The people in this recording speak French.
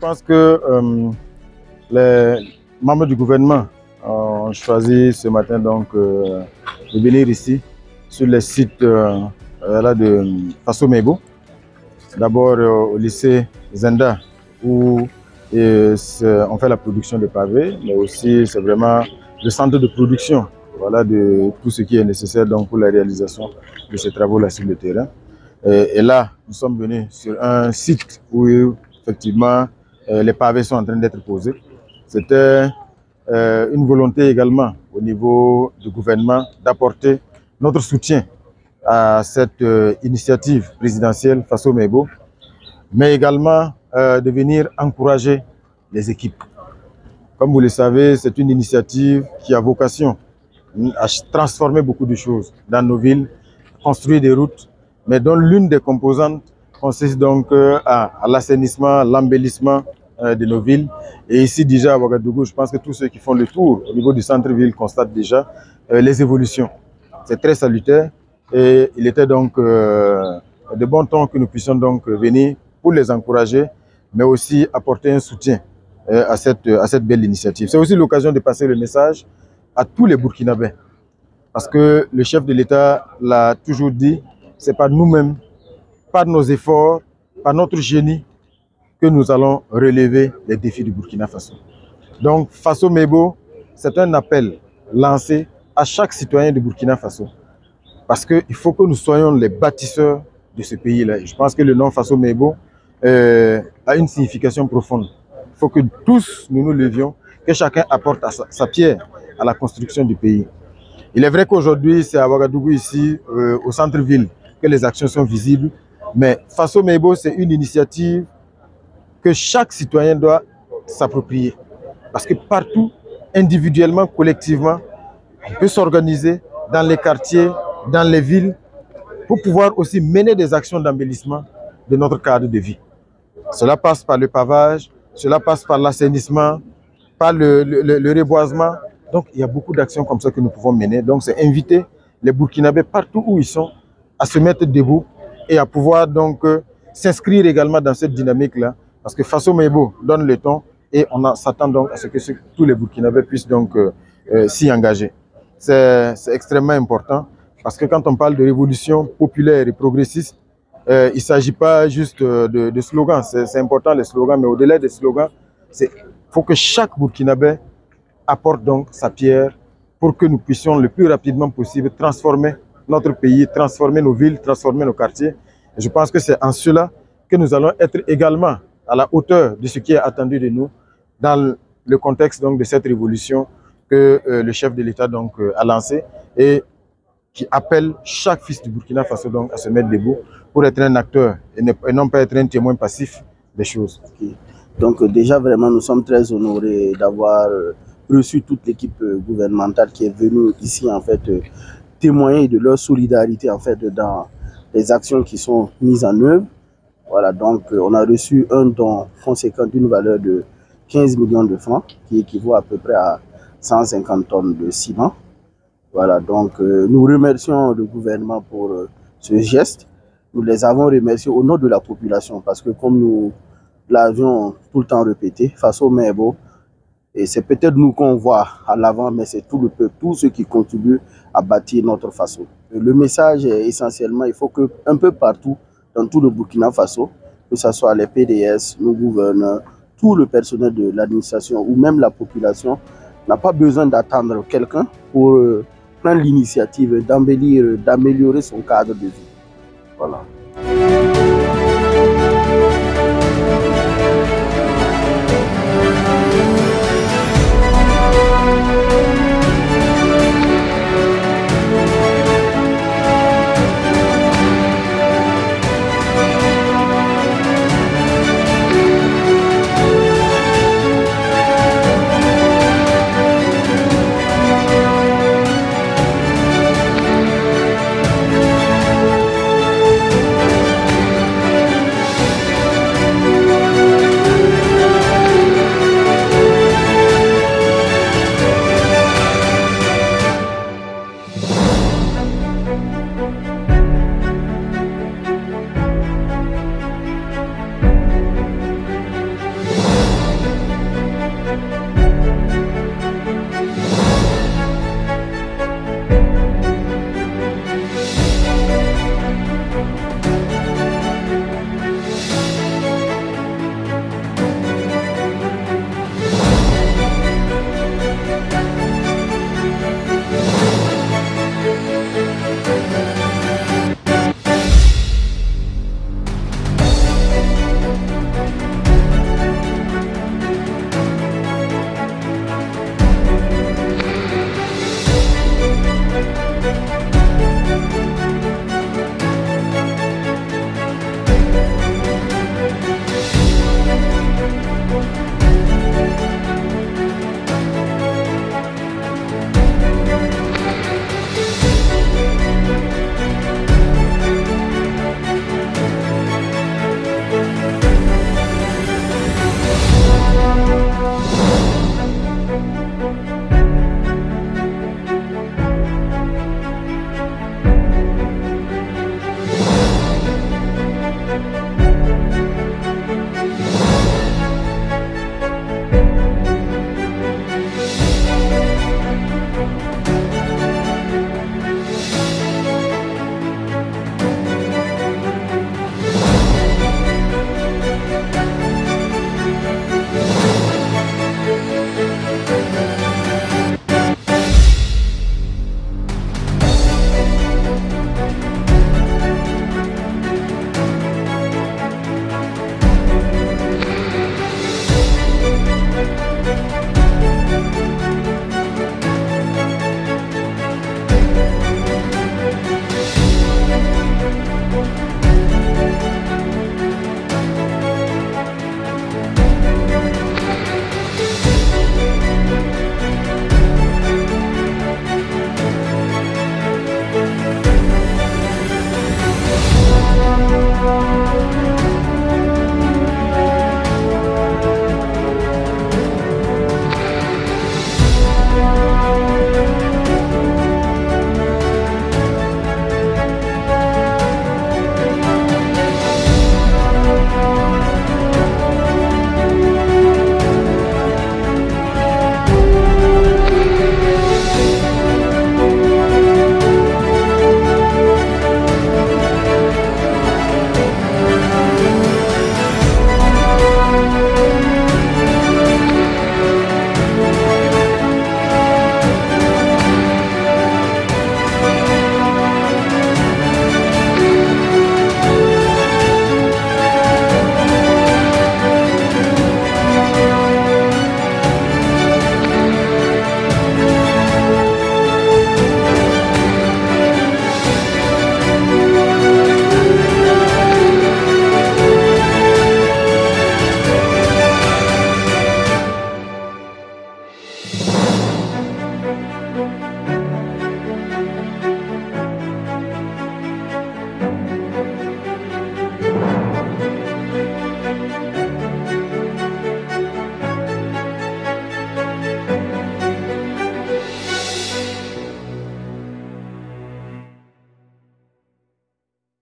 pense que les membres du gouvernement ont choisi ce matin donc, de venir ici sur les sites là, de Fasso Mebo. D'abord au lycée Zenda où on fait la production de pavés, mais aussi c'est vraiment le centre de production, voilà, de tout ce qui est nécessaire donc, pour la réalisation de ces travaux-là sur le terrain. Et là, nous sommes venus sur un site où effectivement les pavés sont en train d'être posés. C'était une volonté également au niveau du gouvernement d'apporter notre soutien à cette initiative présidentielle Fasso Mebo, mais également de venir encourager les équipes. Comme vous le savez, c'est une initiative qui a vocation à transformer beaucoup de choses dans nos villes, construire des routes, mais dont l'une des composantes consiste donc à l'assainissement, l'embellissement de nos villes. Et ici déjà à Ouagadougou, je pense que tous ceux qui font le tour au niveau du centre-ville constatent déjà les évolutions. C'est très salutaire et il était donc de bon ton que nous puissions donc venir pour les encourager, mais aussi apporter un soutien à cette belle initiative. C'est aussi l'occasion de passer le message à tous les Burkinabés. Parce que le chef de l'État l'a toujours dit, c'est par nous-mêmes, par nos efforts, par notre génie, que nous allons relever les défis du Burkina Faso. Donc, Fasso Mebo, c'est un appel lancé à chaque citoyen du Burkina Faso. Parce qu'il faut que nous soyons les bâtisseurs de ce pays-là. Je pense que le nom Fasso Mebo a une signification profonde. Il faut que tous nous nous levions, que chacun apporte sa pierre à la construction du pays. Il est vrai qu'aujourd'hui, c'est à Ouagadougou, ici, au centre-ville, que les actions sont visibles. Mais Fasso Mebo, c'est une initiative que chaque citoyen doit s'approprier. Parce que partout, individuellement, collectivement, on peut s'organiser dans les quartiers, dans les villes, pour pouvoir aussi mener des actions d'embellissement de notre cadre de vie. Cela passe par le pavage, cela passe par l'assainissement, par le reboisement. Donc, il y a beaucoup d'actions comme ça que nous pouvons mener. Donc, c'est inviter les Burkinabés partout où ils sont à se mettre debout et à pouvoir donc s'inscrire également dans cette dynamique-là. Parce que Fasso Mebo donne le ton et on s'attend donc à ce que tous les Burkinabés puissent donc s'y engager. C'est extrêmement important parce que quand on parle de révolution populaire et progressiste, il ne s'agit pas juste de slogans. C'est important les slogans, mais au-delà des slogans, il faut que chaque Burkinabé apporte donc sa pierre pour que nous puissions le plus rapidement possible transformer notre pays, transformer nos villes, transformer nos quartiers. Et je pense que c'est en cela que nous allons être également à la hauteur de ce qui est attendu de nous dans le contexte donc de cette révolution que le chef de l'État donc a lancée et qui appelle chaque fils du Burkina Faso donc à se mettre debout pour être un acteur et non pas être un témoin passif des choses. Okay. Donc déjà vraiment nous sommes très honorés d'avoir reçu toute l'équipe gouvernementale qui est venue ici en fait témoigner de leur solidarité en fait dans les actions qui sont mises en œuvre. Voilà, donc on a reçu un don conséquent d'une valeur de 15 millions de francs qui équivaut à peu près à 150 tonnes de ciment. Voilà, donc nous remercions le gouvernement pour ce geste. Nous les avons remerciés au nom de la population parce que comme nous l'avions tout le temps répété, Fasso Mebo, et c'est peut-être nous qu'on voit à l'avant, mais c'est tout le peuple, tous ceux qui contribuent à bâtir notre Faso. Le message est essentiellement, il faut que un peu partout, dans tout le Burkina Faso, que ce soit les PDS, nos gouverneurs, tout le personnel de l'administration ou même la population, n'a pas besoin d'attendre quelqu'un pour prendre l'initiative d'embellir, d'améliorer son cadre de vie. Voilà.